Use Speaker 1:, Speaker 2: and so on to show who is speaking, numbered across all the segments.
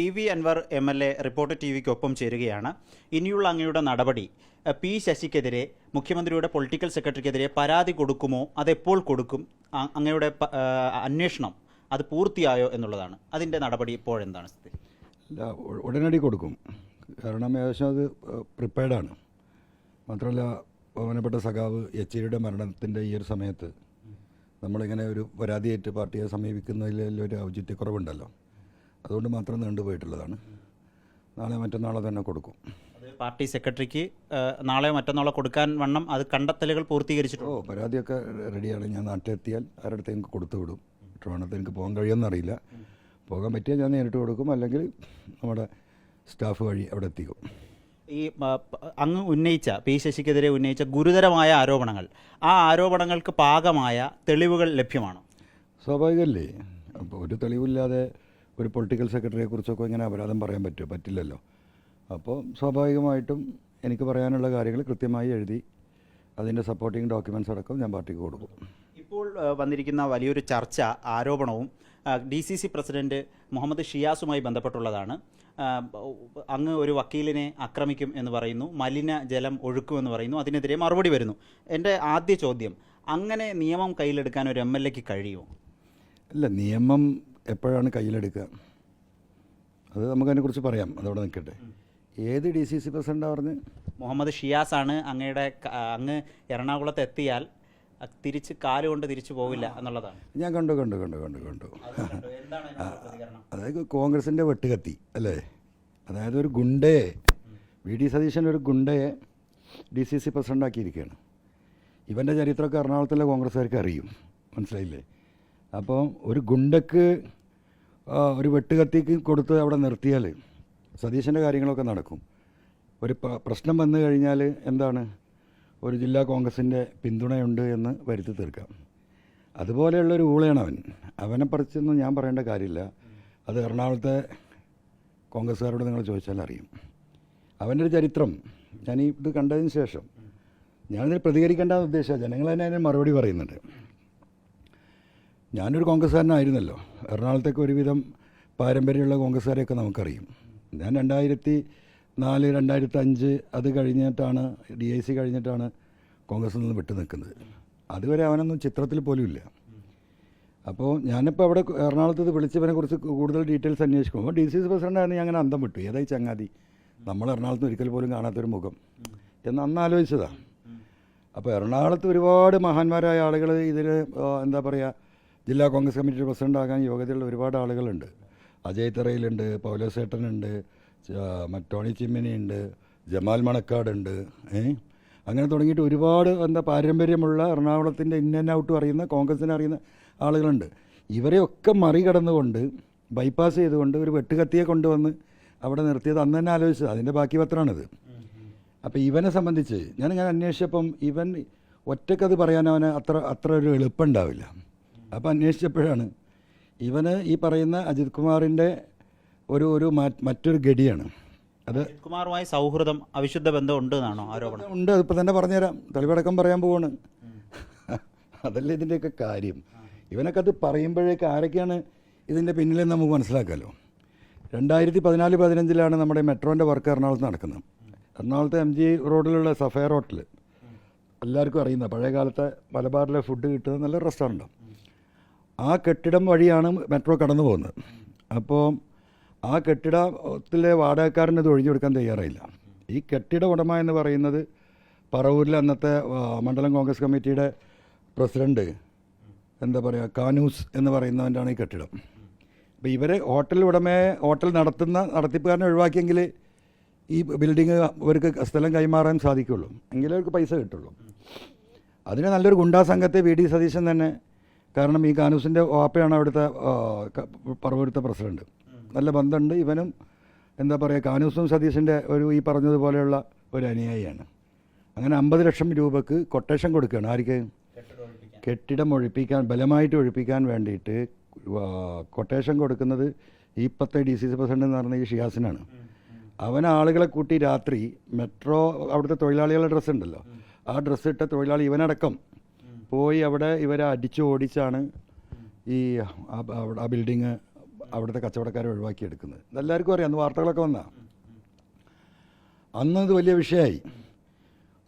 Speaker 1: P V Anvar MLA reporter TVക്കൊപ്പം ചേരുകയാണ്. ഇനിയുള്ള അങ്ങയുടെ നടപടി പി ശശിക്കെതിരെ മുഖ്യമന്ത്രിയുടെ പൊളിറ്റിക്കൽ സെക്രട്ടറിക്കെതിരെ പരാതി കൊടുക്കുമോ, അതെപ്പോൾ കൊടുക്കും, അങ്ങയുടെ അന്വേഷണം അത് പൂർത്തിയായോ എന്നുള്ളതാണ്. അതിൻ്റെ നടപടി ഇപ്പോഴെന്താണ് സ്ഥിതി?
Speaker 2: ഉടനടി കൊടുക്കും. കാരണം ഏകദേശം അത് പ്രിപ്പയർഡാണ്. മാത്രമല്ല ബഹുമാനപ്പെട്ട സഖാവ് യെച്ചൂരിയുടെ മരണത്തിൻ്റെ ഈ ഒരു സമയത്ത് നമ്മളിങ്ങനെ ഒരു പരാതിയായിട്ട് പാർട്ടിയെ സമീപിക്കുന്നതിൽ ഒരു ഔചിത്യക്കുറവുണ്ടല്ലോ, അതുകൊണ്ട് മാത്രം നീണ്ടുപോയിട്ടുള്ളതാണ്. നാളെ മറ്റന്നാളെ തന്നെ കൊടുക്കും.
Speaker 1: പാർട്ടി സെക്രട്ടറിക്ക് നാളെയോ മറ്റന്നാളോ കൊടുക്കാൻ വണ്ണം അത് കണ്ടെത്തലുകൾ പൂർത്തീകരിച്ചിട്ടുണ്ടോ?
Speaker 2: പരാതിയൊക്കെ റെഡിയാണ്. ഞാൻ നാട്ടിലെത്തിയാൽ ആരുടെ എനിക്ക് കൊടുത്തു വിടും. ട്രിവാൻഡ്രത്ത് എനിക്ക് പോകാൻ കഴിയുമെന്നറിയില്ല. പോകാൻ പറ്റിയാൽ ഞാൻ നേരിട്ട് കൊടുക്കും, അല്ലെങ്കിൽ നമ്മുടെ സ്റ്റാഫ് വഴി അവിടെ എത്തിക്കും.
Speaker 1: ഈ അങ്ങ് ഉന്നയിച്ച പി ശശിക്കെതിരെ ഉന്നയിച്ച ഗുരുതരമായ ആരോപണങ്ങൾ, ആ ആരോപണങ്ങൾക്ക് പാകമായ തെളിവുകൾ ലഭ്യമാണോ?
Speaker 2: സ്വാഭാവികമല്ലേ. അപ്പോൾ ഒരു തെളിവില്ലാതെ ഒരു പൊളിറ്റിക്കൽ സെക്രട്ടറിയെക്കുറിച്ചൊക്കെ ഇങ്ങനെ അപരാധം പറയാൻ പറ്റില്ലല്ലോ. അപ്പോൾ സ്വാഭാവികമായിട്ടും എനിക്ക് പറയാനുള്ള കാര്യങ്ങൾ കൃത്യമായി എഴുതി അതിൻ്റെ സപ്പോർട്ടിങ് ഡോക്യുമെൻറ്റ്സ് അടക്കം ഞാൻ പാർട്ടിക്ക് കൊടുക്കും.
Speaker 1: ഇപ്പോൾ വന്നിരിക്കുന്ന വലിയൊരു ചർച്ച, ആരോപണവും DCC പ്രസിഡന്റ് മുഹമ്മദ് ഷിയാസുമായി ബന്ധപ്പെട്ടുള്ളതാണ്. അങ്ങ് ഒരു വക്കീലിനെ ആക്രമിക്കും എന്ന് പറയുന്നു, മലിന ജലം ഒഴുക്കുമെന്ന് പറയുന്നു, അതിനെതിരെ മറുപടി വരുന്നു. എൻ്റെ ആദ്യ ചോദ്യം, അങ്ങനെ നിയമം കയ്യിലെടുക്കാൻ ഒരു MLAക്ക് കഴിയുമോ?
Speaker 2: അല്ല, നിയമം എപ്പോഴാണ് കയ്യിലെടുക്കുക അത് നമുക്കതിനെക്കുറിച്ച് പറയാം. അതവിടെ നിൽക്കട്ടെ. ഏത് DCC പ്രസിഡൻ്റാണ് പറഞ്ഞ്?
Speaker 1: മുഹമ്മദ് ഷിയാസാണ്. അങ്ങ് എറണാകുളത്ത് എത്തിയാൽ തിരിച്ച് കാലുകൊണ്ട് തിരിച്ചു പോവില്ല എന്നുള്ളതാണ്.
Speaker 2: ഞാൻ കണ്ടു. അതായത് കോൺഗ്രസിൻ്റെ വെട്ടുകത്തി അല്ലേ. അതായത് ഒരു ഗുണ്ടയെ, VD സതീശൻ ഒരു ഗുണ്ടയെ DCC പ്രസിഡൻ്റാക്കിയിരിക്കുകയാണ്. ഇവൻ്റെ ചരിത്രമൊക്കെ എറണാകുളത്തിലെ കോൺഗ്രസ്സുകാർക്ക് അറിയും, മനസ്സിലായില്ലേ? അപ്പോൾ ഒരു ഗുണ്ടക്ക് ഒരു വെട്ടുകത്തിക്ക് കൊടുത്ത് അവിടെ നിർത്തിയാൽ സതീശൻ്റെ കാര്യങ്ങളൊക്കെ നടക്കും. ഒരു പ്രശ്നം വന്നു കഴിഞ്ഞാൽ എന്താണ്, ഒരു ജില്ലാ കോൺഗ്രസിൻ്റെ പിന്തുണയുണ്ട് എന്ന് വരുത്തി തീർക്കാം. അതുപോലെയുള്ളൊരു ഊളയാണ് അവനെ പറിച്ചൊന്നും ഞാൻ പറയേണ്ട കാര്യമില്ല. അത് എറണാകുളത്തെ കോൺഗ്രസ്സുകാരോട് നിങ്ങൾ ചോദിച്ചാൽ അറിയും. അവൻ്റെ ഒരു ചരിത്രം ഞാൻ ഇത് കണ്ടതിന് ശേഷം ഞാനിതിൽ പ്രതികരിക്കേണ്ടെന്ന് ഉദ്ദേശിച്ചാൽ ജനങ്ങൾ തന്നെ അതിന് മറുപടി പറയുന്നുണ്ട്. ഞാനൊരു കോൺഗ്രസ്സുകാരനായിരുന്നല്ലോ. എറണാകുളത്തേക്ക് ഒരുവിധം പാരമ്പര്യമുള്ള കോൺഗ്രസ്സുകാരെയൊക്കെ നമുക്കറിയും. ഞാൻ 2004, 2005 അത് കഴിഞ്ഞിട്ടാണ് DIC കഴിഞ്ഞിട്ടാണ് കോൺഗ്രസിൽ നിന്ന് വിട്ടു നിൽക്കുന്നത്. അതുവരെ അവനൊന്നും ചിത്രത്തിൽ പോലും ഇല്ല. അപ്പോൾ ഞാനിപ്പോൾ അവിടെ എറണാകുളത്ത് വിളിച്ചവനെ കുറിച്ച് കൂടുതൽ ഡീറ്റെയിൽസ് അന്വേഷിക്കുമ്പോൾ DCC പ്രസിഡൻ്റാണ് ഞാൻ അങ്ങനെ അന്തം വിട്ടു. ഏതായി ചങ്ങാതി, നമ്മൾ എറണാകുളത്ത് ഒരിക്കൽ പോലും കാണാത്തൊരു മുഖം എന്ന് അന്ന് ആലോചിച്ചതാണ്. അപ്പോൾ എറണാകുളത്ത് ഒരുപാട് മഹാന്മാരായ ആളുകൾ ഇതിന് എന്താ പറയുക, ജില്ലാ കോൺഗ്രസ് കമ്മിറ്റി പ്രസിഡൻ്റാകാൻ യോഗ്യതയുള്ള ഒരുപാട് ആളുകളുണ്ട്. അജയ് തറയിലുണ്ട്, പൗലോസേട്ടനുണ്ട്, ടോണി ചിമ്മിനിയുണ്ട്, ജമാൽ മണക്കാടുണ്ട്, അങ്ങനെ തുടങ്ങിയിട്ട് ഒരുപാട് പാരമ്പര്യമുള്ള എറണാകുളത്തിൻ്റെ ഇൻ ആൻഡ് ഔട്ട് അറിയുന്ന, കോൺഗ്രസിനെ അറിയുന്ന ആളുകളുണ്ട്. ഇവരെയൊക്കെ മറികടന്നുകൊണ്ട് ബൈപ്പാസ് ചെയ്തുകൊണ്ട് ഒരു വെട്ടുകത്തിയെ കൊണ്ടുവന്ന് അവിടെ നിർത്തിയത് അന്ന് തന്നെ ആലോചിച്ചത്. അതിൻ്റെ ബാക്കി പത്രമാണിത്. അപ്പോൾ ഇവനെ സംബന്ധിച്ച് ഞാനിങ്ങനെ അന്വേഷിച്ചപ്പം ഇവൻ ഒറ്റക്കത് പറയാൻ അവന് അത്ര ഒരു എളുപ്പമുണ്ടാവില്ല. അപ്പോൾ അന്വേഷിച്ചപ്പോഴാണ് ഇവന് ഈ പറയുന്ന അജിത് കുമാറിൻ്റെ മറ്റൊരു ഗഡിയാണ്. അത്
Speaker 1: കുമാറുമായി സൗഹൃദം, അവിശുദ്ധ ബന്ധം ഉണ്ട് എന്നാണോ ആരോപണം?
Speaker 2: ഉണ്ട്. അതിപ്പോൾ തന്നെ പറഞ്ഞുതരാം. തെളിവടക്കം പറയാൻ പോവാണ്. അതല്ലേ ഇതിൻ്റെയൊക്കെ കാര്യം. ഇവനൊക്കെ അത് പറയുമ്പോഴേക്ക് ആരൊക്കെയാണ് ഇതിൻ്റെ പിന്നിലെന്ന് നമുക്ക് മനസ്സിലാക്കാമല്ലോ. 2014-15 നമ്മുടെ മെട്രോൻ്റെ വർക്ക് എറണാകുളത്ത് നടക്കുന്നത്. എറണാകുളത്തെ MG റോഡിലുള്ള സഫയർ ഹോട്ടൽ എല്ലാവർക്കും അറിയുന്ന, പഴയ കാലത്തെ മലബാറിലെ ഫുഡ് കിട്ടുന്ന നല്ല റെസ്റ്റോറൻറ്റാണ്. ആ കെട്ടിടം വഴിയാണ് മെട്രോ കടന്നു പോകുന്നത്. അപ്പോൾ ആ കെട്ടിടത്തിലെ വാടകക്കാരന് ഇത് ഒഴിഞ്ഞു കൊടുക്കാൻ തയ്യാറായില്ല. ഈ കെട്ടിട ഉടമ എന്ന് പറയുന്നത് പറവൂരിലെ അന്നത്തെ മണ്ഡലം കോൺഗ്രസ് കമ്മിറ്റിയുടെ പ്രസിഡൻറ്റ് എന്താ പറയുക, കാനൂസ് എന്ന് പറയുന്നവൻ്റാണ് ഈ കെട്ടിടം. അപ്പോൾ ഇവരെ ഹോട്ടൽ നടത്തിപ്പുകാരനെ ഒഴിവാക്കിയെങ്കിൽ ഈ ബിൽഡിങ് അവർക്ക് സ്ഥലം കൈമാറാൻ സാധിക്കുള്ളൂ, എങ്കിലേ അവർക്ക് പൈസ കിട്ടുള്ളൂ. അതിന് നല്ലൊരു ഗുണ്ടാ സംഘത്തെ VD സതീശൻ തന്നെ, കാരണം ഈ കാനൂസിൻ്റെ വാപ്പയാണ് അവിടുത്തെ പറവൂരത്തെ പ്രസിഡൻറ്റ്, നല്ല ബന്ധമുണ്ട്. ഇവനും എന്താ പറയുക, കാനൂസും സതീശൻ്റെ ഈ പറഞ്ഞതുപോലെയുള്ള ഒരു അനുയായിയാണ്. അങ്ങനെ 50 ലക്ഷം രൂപക്ക് കൊട്ടേഷൻ കൊടുക്കുകയാണ്. ആർക്ക്? കെട്ടിടം ഒഴിപ്പിക്കാൻ, ബലമായിട്ട് ഒഴിപ്പിക്കാൻ വേണ്ടിയിട്ട് കൊട്ടേഷൻ കൊടുക്കുന്നത് ഈ ഇപ്പോഴത്തെ DCC പ്രസിഡന്റ് എന്ന് പറഞ്ഞ ഈ ഷിയാസിനാണ്. അവൻ ആളുകളെ കൂട്ടി രാത്രി മെട്രോ, അവിടുത്തെ തൊഴിലാളികളുടെ ഡ്രസ്സ് ഉണ്ടല്ലോ, ആ ഡ്രസ്സ് ഇട്ട തൊഴിലാളി ഇവനടക്കം പോയി അവിടെ ഇവരെ അടിച്ചു ഓടിച്ചാണ് ഈ ആ ബിൽഡിങ് അവിടുത്തെ കച്ചവടക്കാരെ ഒഴിവാക്കിയെടുക്കുന്നത്. ഇതെല്ലാവർക്കും അറിയാം, അന്ന് വാർത്തകളൊക്കെ വന്നാ. അന്ന് ഇത് വലിയ വിഷയമായി.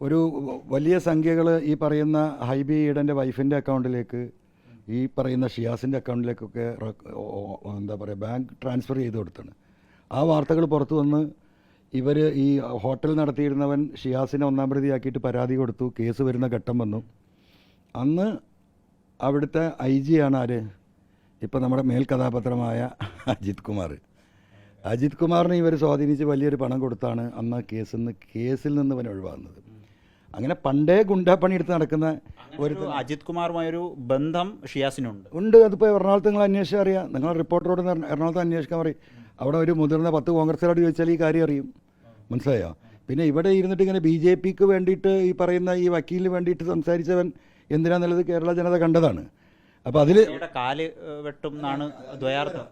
Speaker 2: ഒരു വലിയ സംഖ്യകൾ ഈ പറയുന്ന ഹൈബി ഈഡൻ്റെ വൈഫിൻ്റെ അക്കൗണ്ടിലേക്ക്, ഈ പറയുന്ന ഷിയാസിൻ്റെ അക്കൗണ്ടിലേക്കൊക്കെ എന്താ പറയുക ബാങ്ക് ട്രാൻസ്ഫർ ചെയ്ത് കൊടുത്താണ്. ആ വാർത്തകൾ പുറത്തു വന്ന് ഇവർ ഈ ഹോട്ടൽ നടത്തിയിരുന്നവൻ ഷിയാസിനെ ഒന്നാം പ്രതിയാക്കിയിട്ട് പരാതി കൊടുത്തു. കേസ് വരുന്ന ഘട്ടം വന്നു. അന്ന് അവിടുത്തെ IG ആണ് ആര്, ഇപ്പോൾ നമ്മുടെ മേൽകഥാപാത്രമായ അജിത് കുമാർ. അജിത് കുമാറിനെ ഇവർ സ്വാധീനിച്ച് വലിയൊരു പണം കൊടുത്താണ് അന്ന് കേസിൽ നിന്ന് ഇവൻ ഒഴിവാകുന്നത്. അങ്ങനെ പണ്ടേ ഗുണ്ടാപ്പണി എടുത്ത് നടക്കുന്ന ഒരു
Speaker 1: അജിത് കുമാറുമായൊരു ബന്ധം ഷിയാസിനുണ്ട്.
Speaker 2: അതിപ്പോൾ എറണാകുളത്ത് നിങ്ങൾ അന്വേഷിച്ചാൽ അറിയാം. നിങ്ങൾ റിപ്പോർട്ടറോട് എറണാകുളത്ത് അന്വേഷിക്കാൻ പറയും. അവിടെ ഒരു മുതിർന്ന 10 കോൺഗ്രസ്സുകാരോട് ചോദിച്ചാൽ ഈ കാര്യം അറിയും. മനസ്സിലായോ? പിന്നെ ഇവിടെ ഇരുന്നിട്ട് ഇങ്ങനെ BJPക്ക് വേണ്ടിയിട്ട് ഈ പറയുന്ന ഈ വക്കീലിന് വേണ്ടിയിട്ട് സംസാരിച്ചവൻ എന്തിനാന്നുള്ളത് കേരള ജനത കണ്ടതാണ്. അപ്പോൾ അതിൽ
Speaker 1: കാല് വെട്ടും എന്നാണ് ദ്വയാർത്ഥം.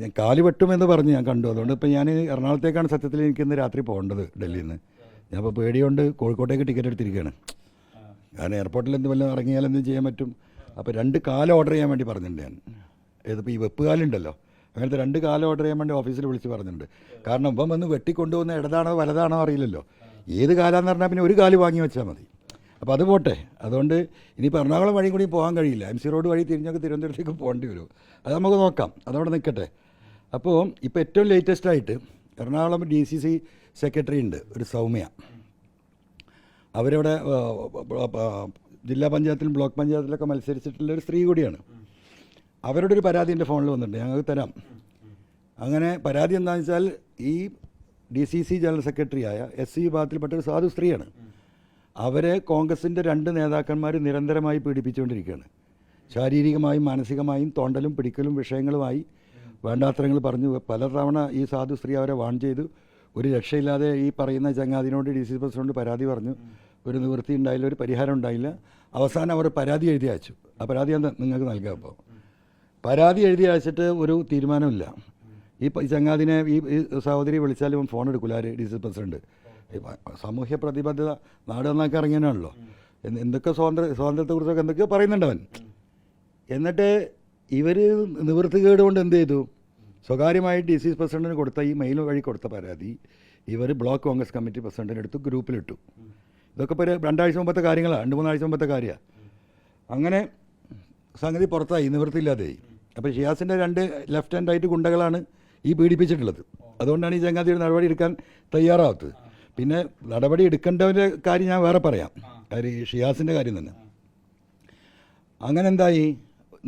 Speaker 2: ഞാൻ കാല് വെട്ടുമെന്ന് പറഞ്ഞ് ഞാൻ കണ്ടു. അതുകൊണ്ട് ഇപ്പോൾ ഞാൻ എറണാകുളത്തേക്കാണ് സത്യത്തിൽ എനിക്കിന്ന് രാത്രി പോകേണ്ടത് ഡൽഹിയിൽ നിന്ന്. ഞാൻ ഇപ്പോൾ പേടിയുണ്ട് കോഴിക്കോട്ടേക്ക് ടിക്കറ്റ് എടുത്തിരിക്കുകയാണ്. കാരണം എയർപോർട്ടിൽ എന്ത് വല്ലതും ഇറങ്ങിയാൽ എന്തും ചെയ്യാൻ പറ്റും. അപ്പോൾ 2 കാല് ഓർഡർ ചെയ്യാൻ വേണ്ടി പറഞ്ഞിട്ടുണ്ട് ഞാൻ. ഇതിപ്പോൾ ഈ വെപ്പ് കാലുണ്ടല്ലോ, അങ്ങനത്തെ 2 കാല് ഓർഡർ ചെയ്യാൻ വേണ്ടി ഓഫീസിൽ വിളിച്ച് പറഞ്ഞിട്ടുണ്ട്. കാരണം ഇപ്പം വന്ന് വെട്ടിക്കൊണ്ടുപോകുന്ന ഇടതാണോ വലതാണോ അറിയില്ലല്ലോ. ഏത് കാലാന്ന് പറഞ്ഞാൽ പിന്നെ ഒരു കാല് വാങ്ങി വെച്ചാൽ മതി. അപ്പോൾ അത് പോട്ടെ. അതുകൊണ്ട് ഇനിയിപ്പോൾ എറണാകുളം വഴി കൂടി പോകാൻ കഴിയില്ല. MC റോഡ് വഴി തിരിഞ്ഞൊക്കെ തിരുവനന്തപുരത്തേക്ക് പോകേണ്ടി വരും. അത് നമുക്ക് നോക്കാം, അതവിടെ നിൽക്കട്ടെ. അപ്പോൾ ഇപ്പോൾ ഏറ്റവും ലേറ്റസ്റ്റായിട്ട് എറണാകുളം DCC സെക്രട്ടറി ഉണ്ട്, ഒരു സൗമ്യ. അവരവിടെ ജില്ലാ പഞ്ചായത്തിലും ബ്ലോക്ക് പഞ്ചായത്തിലൊക്കെ മത്സരിച്ചിട്ടുള്ള ഒരു സ്ത്രീ കൂടിയാണ്. അവരുടെ ഒരു പരാതി എൻ്റെ ഫോണിൽ വന്നിട്ടുണ്ട്, ഞങ്ങൾക്ക് തരാം. അങ്ങനെ പരാതി എന്താണെന്ന് വെച്ചാൽ ഈ DCC ജനറൽ സെക്രട്ടറിയായ SC വിഭാഗത്തിൽപ്പെട്ട ഒരു സാധു സ്ത്രീയാണ്. അവരെ കോൺഗ്രസിൻ്റെ 2 നേതാക്കന്മാർ നിരന്തരമായി പീഡിപ്പിച്ചുകൊണ്ടിരിക്കുകയാണ്. ശാരീരികമായും മാനസികമായും തോണ്ടലും പിടിക്കലും വിഷയങ്ങളുമായി വേണ്ടാത്തരങ്ങൾ പറഞ്ഞു. പലതവണ ഈ സാധു സ്ത്രീ അവരെ വാൺ ചെയ്തു. ഒരു രക്ഷയില്ലാതെ ഈ പറയുന്ന ചങ്ങാതിനോട് DCC പ്രസിഡന്റ് പരാതി പറഞ്ഞു. ഒരു നിവൃത്തി ഉണ്ടായില്ല, ഒരു പരിഹാരം ഉണ്ടായില്ല. അവസാനം അവർ പരാതി എഴുതി അയച്ചു. ആ പരാതി എന്താ നിങ്ങൾക്ക് നൽകാം. അപ്പോൾ പരാതി എഴുതി അയച്ചിട്ട് ഒരു തീരുമാനമില്ല. ഈ ചങ്ങാതിനെ ഈ സഹോദരി വിളിച്ചാലും ഫോൺ എടുക്കില്ല. ആര്? DCC president. സാമൂഹ്യ പ്രതിബദ്ധത നാട് നന്നാക്കി ഇറങ്ങിയാണല്ലോ. എന്തൊക്കെ സ്വാതന്ത്ര്യത്തെക്കുറിച്ചൊക്കെ എന്തൊക്കെയോ പറയുന്നുണ്ടവൻ. എന്നിട്ട് ഇവർ നിവൃത്തികേട് കൊണ്ട് എന്ത് ചെയ്തു? സ്വകാര്യമായി DCC പ്രസിഡന്റിന് കൊടുത്ത ഈ മെയിൽ വഴി കൊടുത്ത പരാതി ഇവർ ബ്ലോക്ക് കോൺഗ്രസ് കമ്മിറ്റി പ്രസിഡന്റിനെടുത്ത് ഗ്രൂപ്പിലിട്ടു. ഇതൊക്കെ ഇപ്പോൾ 2 ആഴ്ച മുമ്പത്തെ കാര്യങ്ങളാണ്, 2-3 ആഴ്ച മുമ്പത്തെ കാര്യമാണ്. അങ്ങനെ സംഗതി പുറത്തായി, നിവൃത്തിയില്ലാതെയായി. അപ്പോൾ ഷിയാസിൻ്റെ 2 ലെഫ്റ്റ് ആൻഡ് റൈറ്റ് ഗുണ്ടകളാണ് ഈ പീഡിപ്പിച്ചിട്ടുള്ളത്. അതുകൊണ്ടാണ് ഈ ചങ്ങാതിയുടെ നടപടി എടുക്കാൻ തയ്യാറാവാത്തത്. പിന്നെ നടപടി എടുക്കേണ്ടവൻ്റെ കാര്യം ഞാൻ വേറെ പറയാം, കാര്യം ഷിയാസിൻ്റെ കാര്യം തന്നെ. അങ്ങനെ എന്തായി,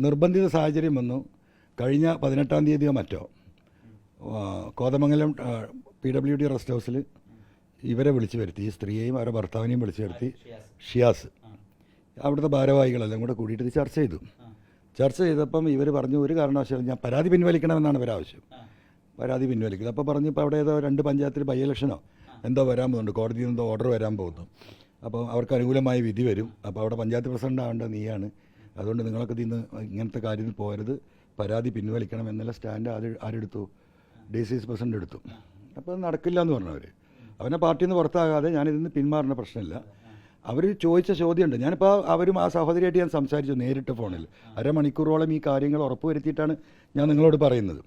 Speaker 2: നിർബന്ധിത സാഹചര്യം വന്നു. കഴിഞ്ഞ 18-ാം തീയതിയോ മറ്റോ കോതമംഗലം PWD റെസ്റ്റ് ഹൗസിൽ ഇവരെ വിളിച്ചു വരുത്തി, ഈ സ്ത്രീയെയും അവരുടെ ഭർത്താവിനെയും വിളിച്ചു വരുത്തി. ഷിയാസ് അവിടുത്തെ ഭാരവാഹികളെല്ലാം കൂടെ കൂടിയിട്ട് ഇത് ചർച്ച ചെയ്തു. ചർച്ച ചെയ്തപ്പം ഇവർ പറഞ്ഞു, ഒരു കാരണവശാലും ഞാൻ പരാതി പിൻവലിക്കണമെന്നാണ് ഇവരാവശ്യം. പരാതി പിൻവലിക്കുന്നത്. അപ്പോൾ പറഞ്ഞു, ഇപ്പോൾ അവിടെ ഏതോ 2 പഞ്ചായത്തിൽ ബൈ ഇലക്ഷനോ എന്തോ വരാൻ പോകുന്നുണ്ട്, കോടതിയിൽ നിന്നോ ഓർഡർ വരാൻ പോകുന്നു. അപ്പോൾ അവർക്ക് അനുകൂലമായ വിധി വരും. അപ്പോൾ അവിടെ പഞ്ചായത്ത് പ്രസിഡന്റ് ആവേണ്ടത് നീയാണ്. അതുകൊണ്ട് നിങ്ങളൊക്കെ ഇതിന്ന് ഇങ്ങനത്തെ കാര്യത്തിൽ പോകരുത്, പരാതി പിൻവലിക്കണം എന്നുള്ള സ്റ്റാൻഡ് ആരെടുത്തു? DCC പ്രസിഡന്റ് എടുത്തു. അപ്പോൾ അത് നടക്കില്ല എന്ന് പറഞ്ഞവർ. അവനെ പാർട്ടിയിൽ നിന്ന് പുറത്താകാതെ ഞാനിതിന്ന് പിന്മാറുന്ന പ്രശ്നമില്ല. അവർ ചോദിച്ച ചോദ്യമുണ്ട്. ഞാനിപ്പോൾ അവരും ആ സഹോദരിയായിട്ട് ഞാൻ സംസാരിച്ചു നേരിട്ട് ഫോണിൽ. അരമണിക്കൂറോളം ഈ കാര്യങ്ങൾ ഉറപ്പുവരുത്തിയിട്ടാണ് ഞാൻ നിങ്ങളോട് പറയുന്നത്.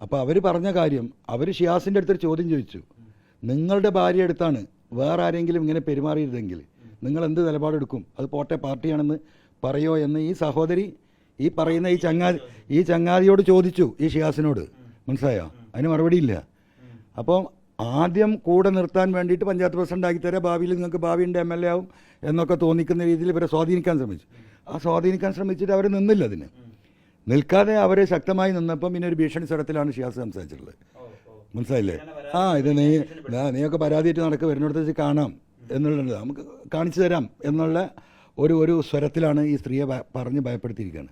Speaker 2: അപ്പോൾ അവർ പറഞ്ഞ കാര്യം, അവർ ഷിയാസിൻ്റെ അടുത്തൊരു ചോദ്യം ചോദിച്ചു, നിങ്ങളുടെ ഭാര്യ അടുത്താണ് വേറെ ആരെങ്കിലും ഇങ്ങനെ പെരുമാറിയിരുന്നെങ്കിൽ നിങ്ങൾ എന്ത് നിലപാടെടുക്കും? അത് പോട്ടെ പാർട്ടിയാണെന്ന് പറയോ എന്ന് ഈ സഹോദരി ഈ പറയുന്ന ഈ ചങ്ങാതിയോട് ചോദിച്ചു, ഈ ഷിയാസിനോട്. മനസ്സിലായോ? അതിന് മറുപടിയില്ല. അപ്പോൾ ആദ്യം കൂടെ നിർത്താൻ വേണ്ടിയിട്ട് പഞ്ചായത്ത് പ്രസിഡന്റ് ആക്കിത്തരാം, ഭാവിയിൽ നിങ്ങൾക്ക് ഭാവിയുണ്ട് MLA ആവും എന്നൊക്കെ തോന്നിക്കുന്ന രീതിയിൽ ഇവരെ സ്വാധീനിക്കാൻ ശ്രമിച്ചു. ആ സ്വാധീനിക്കാൻ ശ്രമിച്ചിട്ട് അവർ നിന്നില്ല. അതിന് നിൽക്കാതെ അവർ ശക്തമായി നിന്നപ്പം പിന്നെ ഒരു ഭീഷണി സ്വരത്തിലാണ് ഷിയാസ് സംസാരിച്ചിട്ടുള്ളത്. മനസ്സിലായില്ലേ? ഇത് നീയൊക്കെ പരാതിയായിട്ട് നടക്കുക, വരുന്നിടത്ത് വെച്ച് കാണാം എന്നുള്ളത്, നമുക്ക് കാണിച്ചു തരാം എന്നുള്ള ഒരു സ്വരത്തിലാണ് ഈ സ്ത്രീയെ പറഞ്ഞ് ഭയപ്പെടുത്തിയിരിക്കുകയാണ്.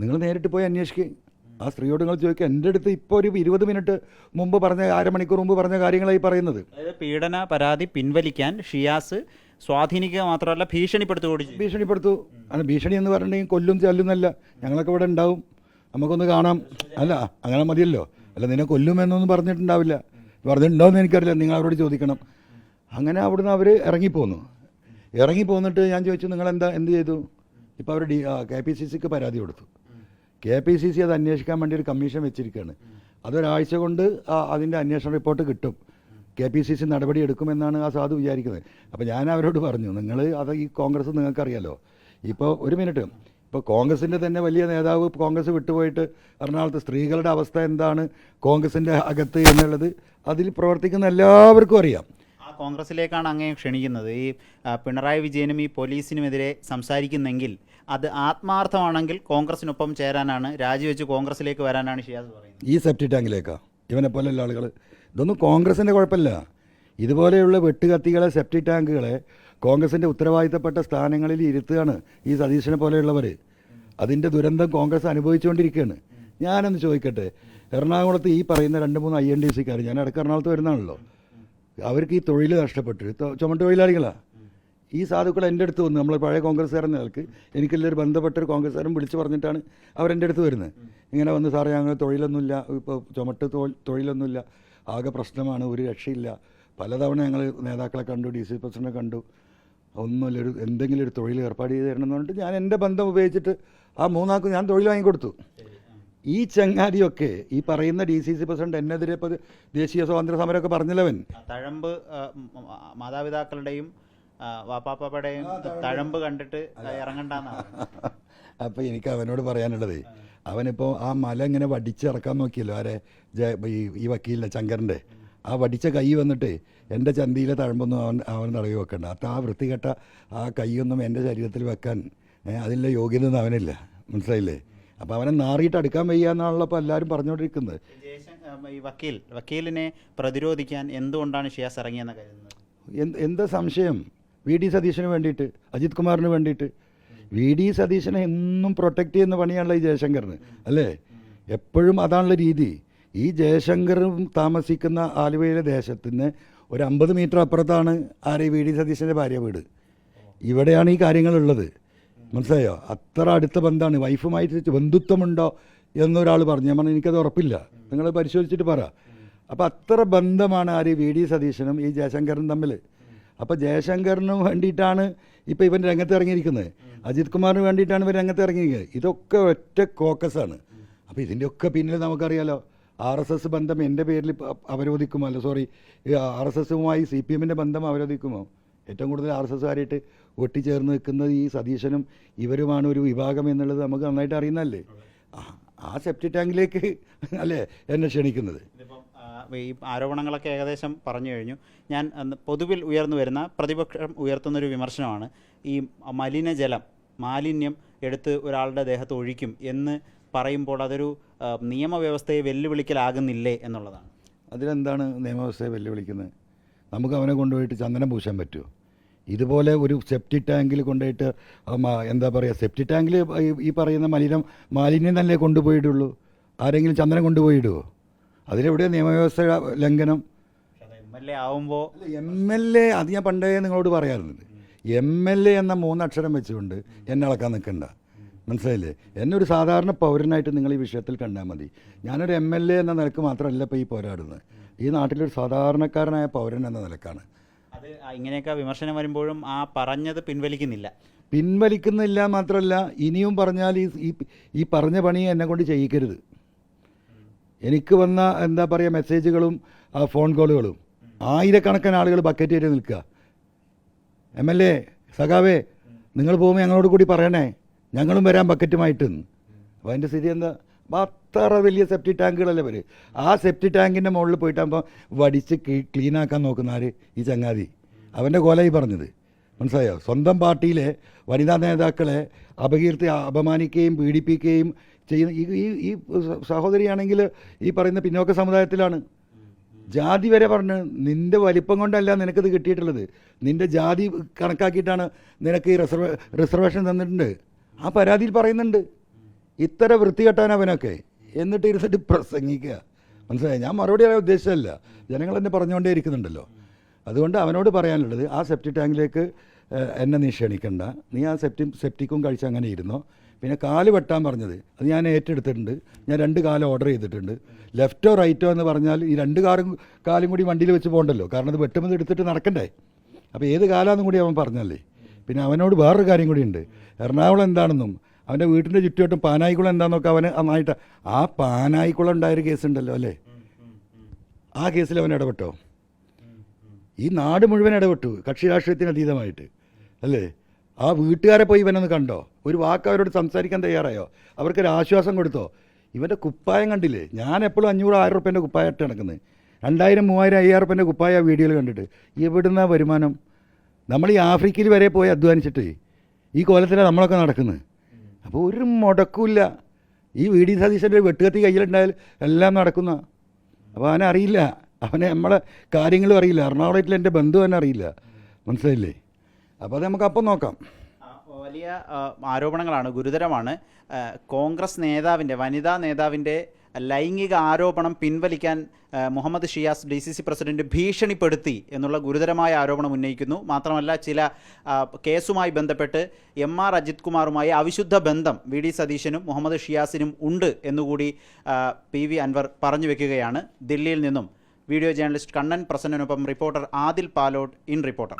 Speaker 2: നിങ്ങൾ നേരിട്ട് പോയി അന്വേഷിക്കുക. ആ സ്ത്രീയോട് നിങ്ങൾ ചോദിക്കുക. എൻ്റെ അടുത്ത് ഇപ്പോൾ ഒരു 20 മിനിറ്റ് മുമ്പ് പറഞ്ഞ, അരമണിക്കൂർ മുമ്പ് പറഞ്ഞ കാര്യങ്ങളായി പറയുന്നത്.
Speaker 1: അതായത് പീഡന പരാതി പിൻവലിക്കാൻ ഷിയാസ് സ്വാധീനിക്കുക മാത്രമല്ല ഭീഷണിപ്പെടുത്തു. അല്ല, ഭീഷണി എന്ന് പറഞ്ഞിട്ടുണ്ടെങ്കിൽ കൊല്ലും ചല്ലുന്നല്ല, ഞങ്ങളൊക്കെ ഇവിടെ ഉണ്ടാവും, നമുക്കൊന്ന് കാണാം. അല്ല, അങ്ങനെ മതിയല്ലോ. അല്ല, നിന്നെ കൊല്ലുമെന്നൊന്നും പറഞ്ഞിട്ടുണ്ടാവില്ല. പറഞ്ഞിട്ടുണ്ടാവുമെന്ന് എനിക്കറിയില്ല, നിങ്ങൾ അവരോട് ചോദിക്കണം. അങ്ങനെ അവിടുന്ന് അവർ ഇറങ്ങിപ്പോന്നിട്ട് ഞാൻ ചോദിച്ചു, നിങ്ങളെന്ത് ചെയ്തു? ഇപ്പോൾ അവർ KPCCക്ക് പരാതി കൊടുത്തു.
Speaker 2: KPCC അത് അന്വേഷിക്കാൻ വേണ്ടി ഒരു കമ്മീഷൻ വെച്ചിരിക്കുകയാണ്. അതൊരാഴ്ച കൊണ്ട് അതിൻ്റെ അന്വേഷണ റിപ്പോർട്ട് കിട്ടും. KPCC നടപടി എടുക്കുമെന്നാണ് ആ സാധു വിചാരിക്കുന്നത്. അപ്പോൾ ഞാൻ അവരോട് പറഞ്ഞു, നിങ്ങൾ അത് ഈ കോൺഗ്രസ് നിങ്ങൾക്കറിയാലോ, ഇപ്പോൾ ഒരു മിനിറ്റ്, ഇപ്പോൾ കോൺഗ്രസിൻ്റെ തന്നെ വലിയ നേതാവ് കോൺഗ്രസ് വിട്ടുപോയിട്ട് എറണാകുളത്ത് സ്ത്രീകളുടെ അവസ്ഥ എന്താണ് കോൺഗ്രസിൻ്റെ അകത്ത് എന്നുള്ളത് അതിൽ പ്രവർത്തിക്കുന്ന എല്ലാവർക്കും അറിയാം.
Speaker 1: ആ കോൺഗ്രസിലേക്കാണ് അങ്ങേ ക്ഷണിക്കുന്നത്. ഈ പിണറായി വിജയനും ഈ പോലീസിനുമെതിരെ സംസാരിക്കുന്നെങ്കിൽ അത് ആത്മാർത്ഥമാണെങ്കിൽ കോൺഗ്രസിനൊപ്പം ചേരാനാണ്, രാജിവെച്ച് കോൺഗ്രസിലേക്ക് വരാനാണ് ഷിയാസ് പറയുന്നത്.
Speaker 2: ഈ സെപ്റ്റി ടാങ്കിലേക്കാണ് ഇവനെ പോലെയുള്ള ആളുകൾ. ഇതൊന്നും കോൺഗ്രസിൻ്റെ കുഴപ്പമില്ല. ഇതുപോലെയുള്ള വെട്ടുകത്തികളെ, സെപ്റ്റി ടാങ്കുകളെ കോൺഗ്രസിൻ്റെ ഉത്തരവാദിത്തപ്പെട്ട സ്ഥാനങ്ങളിൽ ഇരുത്തുകയാണ് ഈ സതീശനെ പോലെയുള്ളവർ. അതിൻ്റെ ദുരന്തം കോൺഗ്രസ് അനുഭവിച്ചുകൊണ്ടിരിക്കുകയാണ്. ഞാനൊന്ന് ചോദിക്കട്ടെ, എറണാകുളത്ത് ഈ പറയുന്ന 2-3 INTCക്കാർ, ഞാൻ ഇടയ്ക്ക് എറണാകുളത്ത് വരുന്നതാണല്ലോ, അവർക്ക് ഈ തൊഴിൽ നഷ്ടപ്പെട്ട് ചുമട്ട് തൊഴിലാളികളാണ്. ഈ സാധുക്കൾ എൻ്റെ അടുത്ത് വന്നു, നമ്മൾ പഴയ കോൺഗ്രസ്സുകാരൻ നിലക്ക് എനിക്കെല്ലാവരും ബന്ധപ്പെട്ടൊരു കോൺഗ്രസ്സുകാരൻ വിളിച്ച് പറഞ്ഞിട്ടാണ് അവരെൻ്റെ അടുത്ത് വരുന്നത്. ഇങ്ങനെ വന്ന് സാറേ ഞങ്ങൾ തൊഴിലൊന്നുമില്ല, ഇപ്പോൾ ചുമട്ട് തൊഴിലൊന്നുമില്ല, ആകെ പ്രശ്നമാണ്, ഒരു രക്ഷയില്ല. പലതവണ ഞങ്ങൾ നേതാക്കളെ കണ്ടു, DC പ്രസിഡന്റിനെ കണ്ടു, ഒന്നുമില്ല, എന്തെങ്കിലും ഒരു തൊഴിൽ ഏർപ്പാട് ചെയ്ത് തരണം എന്ന് പറഞ്ഞിട്ട് ഞാൻ എൻ്റെ ബന്ധം ഉപയോഗിച്ചിട്ട് ആ 3 ആൾക്ക് ഞാൻ തൊഴിൽ വാങ്ങിക്കൊടുത്തു. ഈ ചങ്ങാതിയൊക്കെ ഈ പറയുന്ന DCC പ്രസിഡന്റ് എന്നെതിരെ ഇപ്പോൾ ദേശീയ സ്വാതന്ത്ര്യ സമരമൊക്കെ പറഞ്ഞില്ലവൻ.
Speaker 1: തഴമ്പ് മാതാപിതാക്കളുടെയും വാപ്പാപ്പയുടെയും തഴമ്പ് കണ്ടിട്ട് ഇറങ്ങണ്ടെന്നാണ്.
Speaker 2: അപ്പോൾ എനിക്ക് അവനോട് പറയാനുള്ളത്, അവനിപ്പോൾ ആ മല ഇങ്ങനെ വടിച്ചിറക്കാൻ നോക്കിയല്ലോ, ആരെ ഈ വക്കീലിൻ്റെ ശങ്കറിൻ്റെ ആ വടിച്ച കൈ വന്നിട്ട് എൻ്റെ ചന്തിയിലെ തഴമ്പൊന്നും അവൻ തടവി വെക്കണ്ട. ആ വൃത്തികെട്ട ആ കൈയൊന്നും എൻ്റെ ശരീരത്തിൽ വെക്കാൻ അതിൻ്റെ യോഗ്യതയൊന്നും അവനില്ല, മനസ്സിലായില്ലേ? അപ്പോൾ അവനെ നാറിയിട്ട് അടുക്കാൻ വയ്യ എന്നാണല്ലോ ഇപ്പോൾ എല്ലാവരും പറഞ്ഞുകൊണ്ടിരിക്കുന്നത്.
Speaker 1: ഈ വക്കീലിനെ പ്രതിരോധിക്കാൻ എന്തുകൊണ്ടാണ് ഷിയാസ് ഇറങ്ങിയെന്ന് കരുതുന്നത്?
Speaker 2: എന്താ സംശയം? VD സതീശന് വേണ്ടിയിട്ട്, അജിത് കുമാറിന് വേണ്ടിയിട്ട്. VD സതീശനെ എന്നും പ്രൊട്ടക്റ്റ് ചെയ്യുന്ന പണിയാണല്ലോ ഈ ജയശങ്കറിന്, അല്ലേ? എപ്പോഴും അതാണുള്ള രീതി. ഈ ജയശങ്കറും താമസിക്കുന്ന ആലുവയിലെ ദേശത്തിന് ഒരു 50 മീറ്റർ അപ്പുറത്താണ് VD സതീശൻ്റെ ഭാര്യ വീട്. ഇവിടെയാണ് ഈ കാര്യങ്ങളുള്ളത്, മനസ്സിലായോ? അത്ര അടുത്ത ബന്ധമാണ്. വൈഫുമായിട്ട് ബന്ധുത്വമുണ്ടോ എന്നൊരാൾ പറഞ്ഞു. ഞാൻ പറഞ്ഞു എനിക്കത് ഉറപ്പില്ല, നിങ്ങൾ പരിശോധിച്ചിട്ട് പറ. അപ്പോൾ അത്ര ബന്ധമാണ് VD സതീശനും ഈ ജയശങ്കറും തമ്മിൽ. അപ്പോൾ ജയശങ്കറിനും വേണ്ടിയിട്ടാണ് ഇപ്പോൾ ഇവൻ രംഗത്ത് ഇറങ്ങിയിരിക്കുന്നത്, അജിത് കുമാറിന് വേണ്ടിയിട്ടാണ് ഇവൻ രംഗത്ത് ഇറങ്ങിയിരിക്കുന്നത്. ഇതൊക്കെ ഒറ്റ കോക്കസാണ്. അപ്പോൾ ഇതിൻ്റെയൊക്കെ പിന്നിൽ നമുക്കറിയാലോ, RSS ബന്ധം എൻ്റെ പേരിൽ അവരോധിക്കുമോ, അല്ല സോറി, RSSുമായി CPMൻ്റെ ബന്ധം അവരോധിക്കുമോ? ഏറ്റവും കൂടുതൽ RSSകാരായിട്ട് ഒട്ടിച്ചേർന്ന് നിൽക്കുന്നത് ഈ സതീശനും ഇവരുമാണ് ഒരു വിഭാഗം എന്നുള്ളത് നമുക്ക് നന്നായിട്ട് അറിയുന്നതല്ലേ. ആ സെപ്റ്റി ടാങ്കിലേക്ക് അല്ലേ എന്നെ ക്ഷണിക്കുന്നത്.
Speaker 1: ഈ ആരോപണങ്ങളൊക്കെ ഏകദേശം പറഞ്ഞു കഴിഞ്ഞു. ഞാൻ പൊതുവിൽ ഉയർന്നു വരുന്ന പ്രതിപക്ഷം ഉയർത്തുന്നൊരു വിമർശനമാണ് ഈ മാലിന്യം എടുത്ത് ഒരാളുടെ ദേഹത്ത് ഒഴിക്കും എന്ന് പറയുമ്പോൾ അതൊരു നിയമവ്യവസ്ഥയെ വെല്ലുവിളിക്കലാകുന്നില്ലേ എന്നുള്ളതാണ്.
Speaker 2: അതിലെന്താണ് നിയമവ്യവസ്ഥയെ വെല്ലുവിളിക്കുന്നത്? നമുക്ക് അവനെ കൊണ്ടുപോയിട്ട് ചന്ദനം പൂശാൻ പറ്റുമോ? ഇതുപോലെ ഒരു സെപ്റ്റി ടാങ്കിൽ കൊണ്ടുപോയിട്ട് എന്താ പറയുക, സെപ്റ്റി ടാങ്കിൽ ഈ പറയുന്ന മാലിന്യം തന്നെ കൊണ്ടുപോയിട്ടുള്ളൂ. ആരെങ്കിലും ചന്ദനം കൊണ്ടുപോയിടുമോ? അതിലെവിടെയാണ് നിയമവ്യവസ്ഥ ലംഘനം?
Speaker 1: MLA ആവുമ്പോൾ
Speaker 2: MLA അത് ഞാൻ പണ്ടേ നിങ്ങളോട് പറയാറുണ്ട്. MLA എന്ന 3 അക്ഷരം വെച്ചുകൊണ്ട് എന്നെ അളക്കാൻ നിൽക്കണ്ട, മനസ്സിലായില്ലേ? എന്നെ ഒരു സാധാരണ പൗരനായിട്ട് നിങ്ങൾ ഈ വിഷയത്തിൽ കണ്ടാൽ മതി. ഞാനൊരു MLA എന്ന നിലക്ക് മാത്രമല്ല ഇപ്പോൾ ഈ പോരാടുന്നത്, ഈ നാട്ടിലൊരു സാധാരണക്കാരനായ പൗരൻ എന്ന നിലക്കാണ്.
Speaker 1: അത് ഇങ്ങനെയൊക്കെ വിമർശനം വരുമ്പോഴും ആ പറഞ്ഞത്
Speaker 2: പിൻവലിക്കുന്നില്ല മാത്രമല്ല, ഇനിയും പറഞ്ഞാൽ ഈ പറഞ്ഞ പണി എന്നെ കൊണ്ട് ചെയ്യിക്കരുത്. എനിക്ക് വന്ന എന്താ പറയുക മെസ്സേജുകളും ഫോൺ കോളുകളും, ആയിരക്കണക്കിന് ആളുകൾ ബക്കറ്റ് കയറ്റി നിൽക്കുക. MLA സഖാവേ നിങ്ങൾ പോകുമ്പോൾ ഞങ്ങളോട് കൂടി പറയണേ, ഞങ്ങളും വരാൻ ബക്കറ്റുമായിട്ട്. അപ്പോൾ അതിൻ്റെ സ്ഥിതി എന്താ? അത്ര വലിയ സെപ്റ്റി ടാങ്കുകളല്ലേ വരും. ആ സെപ്റ്റി ടാങ്കിൻ്റെ മുകളിൽ പോയിട്ടാകുമ്പോൾ വടിച്ച് ക്ലീനാക്കാൻ നോക്കുന്ന ആര്? ഈ ചങ്ങാതി. അവൻ്റെ കോലായി പറഞ്ഞത്, മനസ്സിലായോ? സ്വന്തം പാർട്ടിയിലെ വനിതാ നേതാക്കളെ അപമാനിക്കുകയും പീഡിപ്പിക്കുകയും ചെയ്യുന്ന ഈ സഹോദരിയാണെങ്കിൽ ഈ പറയുന്ന പിന്നോക്ക സമുദായത്തിലാണ്. ജാതി വരെ പറഞ്ഞ് നിൻ്റെ വലിപ്പം കൊണ്ടല്ല നിനക്കത് കിട്ടിയിട്ടുള്ളത്, നിൻ്റെ ജാതി കണക്കാക്കിയിട്ടാണ് നിനക്ക് ഈ റിസർവേഷൻ തന്നിട്ടുണ്ട്. ആ പരാതിയിൽ പറയുന്നുണ്ട്. ഇത്ര വൃത്തികെട്ടാൻ അവനൊക്കെ എന്നിട്ട് ഇരുന്നിട്ട് പ്രസംഗിക്കുക, മനസ്സിലായി? ഞാൻ മറുപടി പറയാൻ ഉദ്ദേശിച്ചതല്ല, ജനങ്ങൾ എന്നെ പറഞ്ഞുകൊണ്ടേ ഇരിക്കുന്നുണ്ടല്ലോ. അതുകൊണ്ട് അവനോട് പറയാനുള്ളത്, ആ സെപ്റ്റി ടാങ്കിലേക്ക് എന്നെ നീ ക്ഷണിക്കണ്ട, നീ ആ സെപ്റ്റിക്കും കഴിച്ച് അങ്ങനെ ഇരുന്നോ. പിന്നെ കാല് വെട്ടാൻ പറഞ്ഞത് അത് ഞാൻ ഏറ്റെടുത്തിട്ടുണ്ട്. ഞാൻ 2 കാലം ഓർഡർ ചെയ്തിട്ടുണ്ട്. ലെഫ്റ്റോ റൈറ്റോ എന്ന് പറഞ്ഞാൽ ഈ 2 കാലും കൂടി വണ്ടിയിൽ വെച്ച് പോകണ്ടല്ലോ, കാരണം അത് വെട്ടുമ്പോൾ എടുത്തിട്ട് നടക്കണ്ടേ. അപ്പോൾ ഏത് കാലാന്നും കൂടി അവൻ പറഞ്ഞല്ലേ. പിന്നെ അവനോട് വേറൊരു കാര്യം കൂടി ഉണ്ട്. എറണാകുളം എന്താണെന്നും അവൻ്റെ വീട്ടിൻ്റെ ചുറ്റുവട്ടം പാനായിക്കുളം എന്താണെന്നൊക്കെ അവന് നന്നായിട്ട് ആ പാനായിക്കുളം ഉണ്ടായൊരു കേസുണ്ടല്ലോ അല്ലേ, ആ കേസിൽ അവൻ ഇടപെട്ടോ? ഈ നാട് മുഴുവൻ ഇടപെട്ടു കക്ഷി രാഷ്ട്രീയത്തിന് അതീതമായിട്ട് അല്ലേ. ആ വീട്ടുകാരെ പോയി ഇവനൊന്ന് കണ്ടോ? ഒരു വാക്ക് അവരോട് സംസാരിക്കാൻ തയ്യാറായോ? അവർക്കൊരു ആശ്വാസം കൊടുത്തോ? ഇവൻ്റെ കുപ്പായം കണ്ടില്ലേ? ഞാൻ എപ്പോഴും 500-1000 റുപ്യേൻ്റെ കുപ്പായമായിട്ട് നടക്കുന്നത്. 2000, 3000, 5000 റുപ്യേൻ്റെ കുപ്പായ വീഡിയോയിൽ കണ്ടിട്ട് എവിടുന്ന വരുമാനം? നമ്മൾ ഈ ആഫ്രിക്കയിൽ വരെ പോയി അധ്വാനിച്ചിട്ട് ഈ കോലത്തിലാണ് നമ്മളൊക്കെ നടക്കുന്നത്. അപ്പോൾ ഒരു മുടക്കില്ല. ഈ വി ഡി സതീശൻ്റെ വെട്ടുകത്തി കയ്യിലുണ്ടായാൽ എല്ലാം നടക്കുന്ന. അപ്പോൾ അവനെ അറിയില്ല, അവനെ നമ്മളെ കാര്യങ്ങളും അറിയില്ല. എറണാകുളത്തിൽ എൻ്റെ ബന്ധു തന്നെ അറിയില്ല, മനസ്സിലായില്ലേ? അപ്പോൾ അത് നമുക്കപ്പം നോക്കാം.
Speaker 1: വലിയ ആരോപണങ്ങളാണ്, ഗുരുതരമാണ്. കോൺഗ്രസ് നേതാവിൻ്റെ, വനിതാ നേതാവിൻ്റെ ലൈംഗിക ആരോപണം പിൻവലിക്കാൻ മുഹമ്മദ് ഷിയാസ് DCC പ്രസിഡന്റ് ഭീഷണിപ്പെടുത്തി എന്നുള്ള ഗുരുതരമായ ആരോപണം ഉന്നയിക്കുന്നു. മാത്രമല്ല ചില കേസുമായി ബന്ധപ്പെട്ട് MR അജിത് കുമാറുമായി അവിശുദ്ധ ബന്ധം VD സതീശനും മുഹമ്മദ് ഷിയാസിനും ഉണ്ട് എന്നുകൂടി PV അൻവർ പറഞ്ഞു വെക്കുകയാണ്. ദില്ലിയിൽ നിന്നും വീഡിയോ ജേർണലിസ്റ്റ് കണ്ണൻ പ്രസന്നനൊപ്പം reporter Adil Palode, in reporter.